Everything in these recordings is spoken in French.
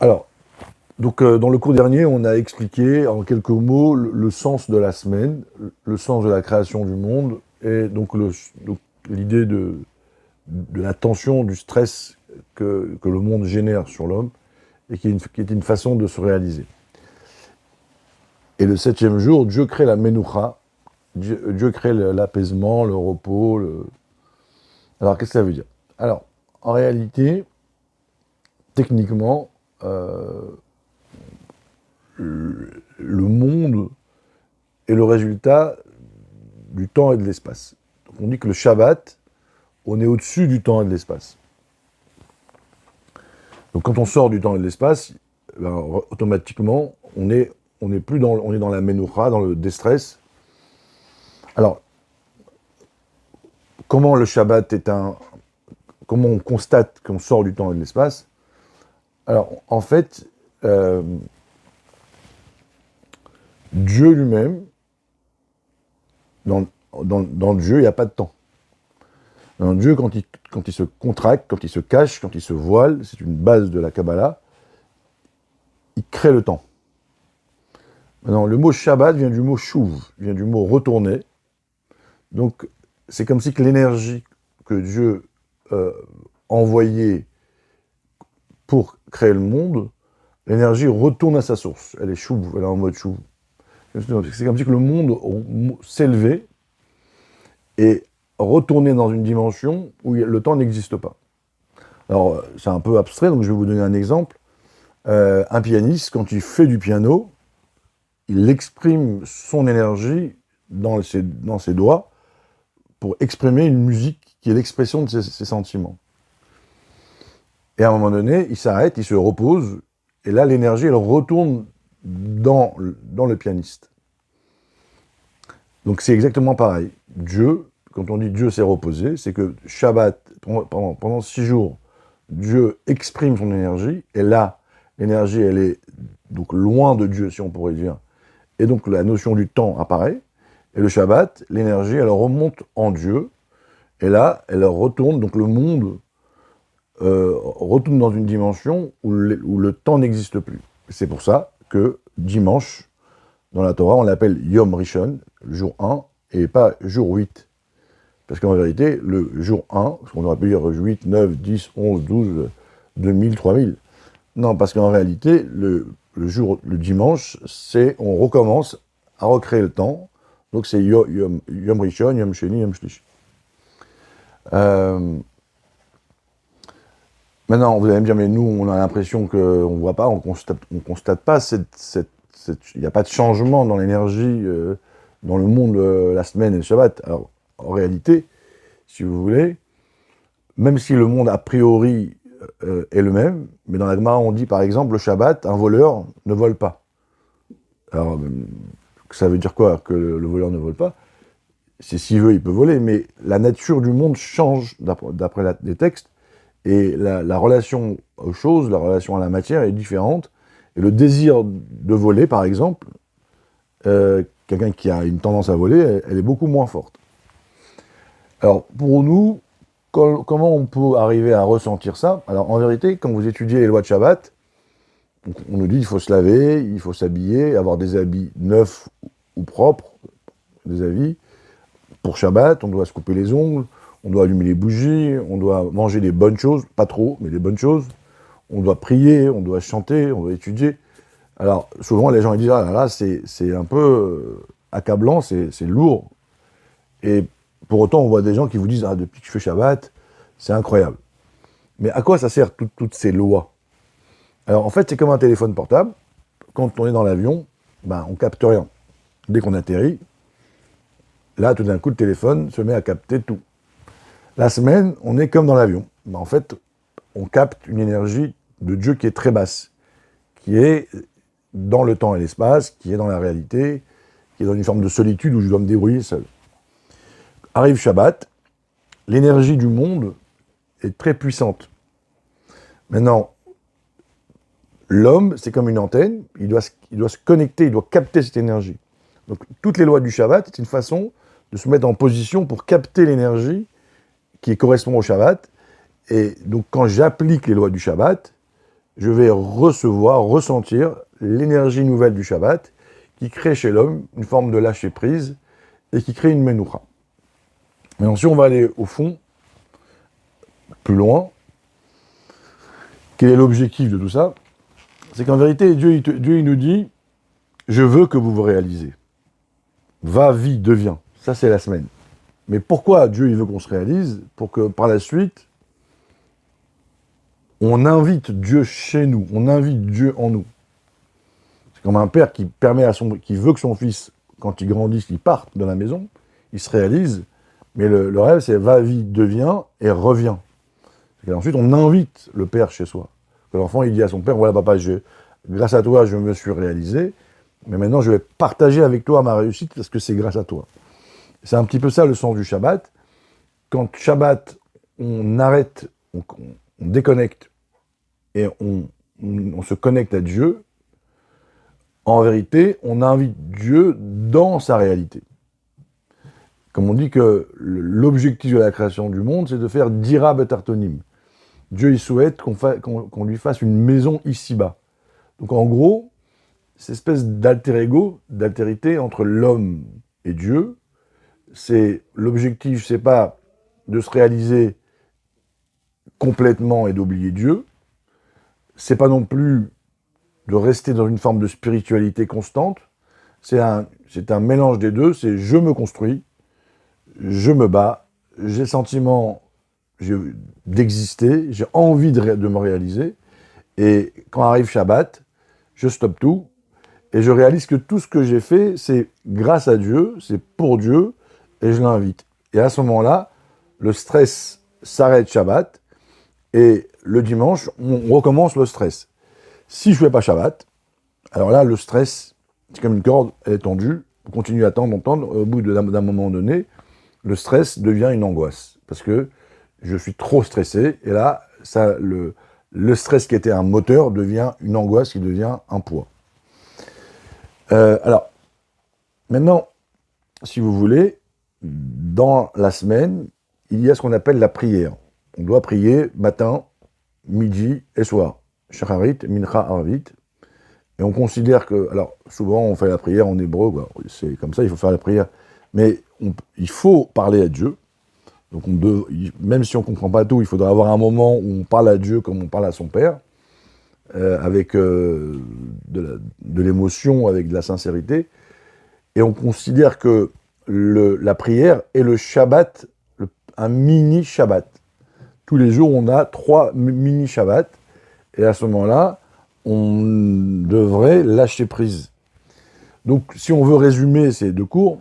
Alors, dans le cours dernier, on a expliqué en quelques mots le sens de la semaine, le sens de la création du monde, et donc l'idée de la tension, du stress que le monde génère sur l'homme, et qui est une façon de se réaliser. Et le septième jour, Dieu crée la Menoucha, Dieu crée l'apaisement, le repos. Alors, qu'est-ce que ça veut dire? Alors, en réalité, techniquement, le monde est le résultat du temps et de l'espace. Donc on dit que le Shabbat, on est au-dessus du temps et de l'espace. Donc quand on sort du temps et de l'espace, ben, automatiquement, on est plus dans, on est dans la menoucha, dans le déstress. Alors, comment le Shabbat est un, comment on constate qu'on sort du temps et de l'espace? Alors, en fait, Dieu lui-même, dans, dans Dieu, il n'y a pas de temps. Dans Dieu, quand il se contracte, quand il se cache, quand il se voile, c'est une base de la Kabbalah, il crée le temps. Maintenant, le mot Shabbat vient du mot Shuv, vient du mot retourner. Donc, c'est comme si que l'énergie que Dieu envoyait pour créer le monde, l'énergie retourne à sa source. Elle est Shuv, elle est en mode Shuv. C'est comme si que le monde s'élevait et retournait dans une dimension où le temps n'existe pas. Alors, c'est un peu abstrait, donc je vais vous donner un exemple. Un pianiste, quand il fait du piano, il exprime son énergie dans ses doigts pour exprimer une musique qui est l'expression de ses sentiments. Et à un moment donné, il s'arrête, il se repose, et là, l'énergie, elle retourne dans le pianiste. Donc c'est exactement pareil. Dieu, quand on dit Dieu s'est reposé, c'est que Shabbat, pendant 6 jours, Dieu exprime son énergie, et là, l'énergie, elle est donc loin de Dieu, si on pourrait dire, et donc la notion du temps apparaît, et le Shabbat, l'énergie, elle remonte en Dieu, et là, elle retourne, donc le monde retourne dans une dimension où le temps n'existe plus. C'est pour ça que dimanche, dans la Torah, on l'appelle Yom Rishon, le jour 1, et pas jour 8. Parce qu'en vérité, le jour 1, ce qu'on aurait pu dire 8, 9, 10, 11, 12, 2000, 3000. Non, parce qu'en réalité, le dimanche, on recommence à recréer le temps. Donc c'est Yom Rishon, Yom Sheni, Yom Shlishi. Maintenant, vous allez me dire, mais nous, on a l'impression qu'on ne voit pas, on constate pas, il n'y a pas de changement dans l'énergie, dans le monde, la semaine et le Shabbat. Alors, en réalité, si vous voulez, même si le monde a priori est le même, mais dans la Gemara, on dit par exemple, le Shabbat, un voleur ne vole pas. Alors, ça veut dire quoi, que le voleur ne vole pas? S'il veut, il peut voler, mais la nature du monde change d'après les textes, et la relation aux choses, la relation à la matière est différente, et le désir de voler, par exemple, quelqu'un qui a une tendance à voler, elle est beaucoup moins forte. Alors, pour nous, comment on peut arriver à ressentir ça? Alors, en vérité, quand vous étudiez les lois de Shabbat, on nous dit qu'il faut se laver, il faut s'habiller, avoir des habits neufs ou propres, des habits. Pour Shabbat, on doit se couper les ongles, on doit allumer les bougies, on doit manger des bonnes choses, pas trop, mais des bonnes choses. On doit prier, on doit chanter, on doit étudier. Alors, souvent, les gens ils disent « Ah là là, c'est un peu accablant, c'est lourd. » Et pour autant, on voit des gens qui vous disent « Ah, depuis que je fais Shabbat, c'est incroyable. » Mais à quoi ça sert toutes ces lois? Alors, en fait, c'est comme un téléphone portable. Quand on est dans l'avion, ben, on capte rien. Dès qu'on atterrit, là, tout d'un coup, le téléphone se met à capter tout. La semaine, on est comme dans l'avion. Ben, en fait, on capte une énergie de Dieu qui est très basse, qui est dans le temps et l'espace, qui est dans la réalité, qui est dans une forme de solitude où je dois me débrouiller seul. Arrive Shabbat, l'énergie du monde est très puissante. Maintenant, l'homme, c'est comme une antenne, il doit se connecter, il doit capter cette énergie. Donc, toutes les lois du Shabbat, c'est une façon de se mettre en position pour capter l'énergie qui correspond au Shabbat. Et donc, quand j'applique les lois du Shabbat, je vais ressentir l'énergie nouvelle du Shabbat qui crée chez l'homme une forme de lâcher-prise et qui crée une menoucha. Maintenant, si on va aller au fond, plus loin, quel est l'objectif de tout ça? C'est qu'en vérité, Dieu il nous dit « Je veux que vous vous réalisez. Va, vis, deviens. » Ça, c'est la semaine. Mais pourquoi Dieu il veut qu'on se réalise? Pour que par la suite, on invite Dieu chez nous, on invite Dieu en nous. C'est comme un père qui veut que son fils, quand il grandisse, il parte de la maison, il se réalise, mais le rêve c'est va, vis, deviens et reviens. Et ensuite, on invite le père chez soi. Que l'enfant il dit à son père, voilà papa, grâce à toi je me suis réalisé, mais maintenant je vais partager avec toi ma réussite parce que c'est grâce à toi. C'est un petit peu ça le sens du Shabbat. Quand Shabbat, on arrête, on déconnecte et on se connecte à Dieu, en vérité, on invite Dieu dans sa réalité. Comme on dit que l'objectif de la création du monde, c'est de faire dira betartonim. Dieu, il souhaite qu'on lui fasse une maison ici-bas. Donc en gros, cette espèce d'alter ego, d'altérité entre l'homme et Dieu, l'objectif, c'est pas de se réaliser complètement et d'oublier Dieu, c'est pas non plus de rester dans une forme de spiritualité constante, c'est un mélange des deux, c'est je me construis, je me bats, j'ai le sentiment d'exister, j'ai envie de me réaliser, et quand arrive Shabbat, je stoppe tout, et je réalise que tout ce que j'ai fait, c'est grâce à Dieu, c'est pour Dieu, et je l'invite. Et à ce moment-là, le stress s'arrête Shabbat, et le dimanche, on recommence le stress. Si je ne fais pas Shabbat, alors là, le stress, c'est comme une corde, elle est tendue, on continue à tendre, au bout d'un moment donné, le stress devient une angoisse, parce que je suis trop stressé, et là, le stress qui était un moteur devient une angoisse qui devient un poids. Alors, maintenant, si vous voulez, dans la semaine, il y a ce qu'on appelle la prière. On doit prier matin, midi et soir. Shacharit, Mincha, Arvit. Et on considère que, alors souvent on fait la prière en hébreu, c'est comme ça, il faut faire la prière. Mais il faut parler à Dieu. Donc même si on ne comprend pas tout, il faudra avoir un moment où on parle à Dieu comme on parle à son Père, avec de l'émotion, avec de la sincérité. Et on considère que la prière est le Shabbat, un mini-Shabbat. Tous les jours, on a 3 mini-Shabbats. Et à ce moment-là, on devrait lâcher prise. Donc, si on veut résumer ces 2 cours,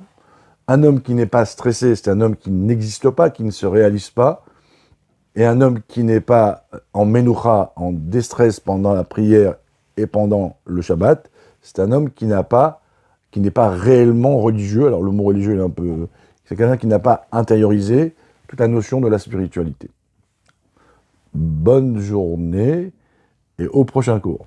un homme qui n'est pas stressé, c'est un homme qui n'existe pas, qui ne se réalise pas. Et un homme qui n'est pas en menoucha, en déstress pendant la prière et pendant le Shabbat, c'est un homme qui n'est pas réellement religieux. Alors le mot religieux est un peu... C'est quelqu'un qui n'a pas intériorisé toute la notion de la spiritualité. Bonne journée et au prochain cours.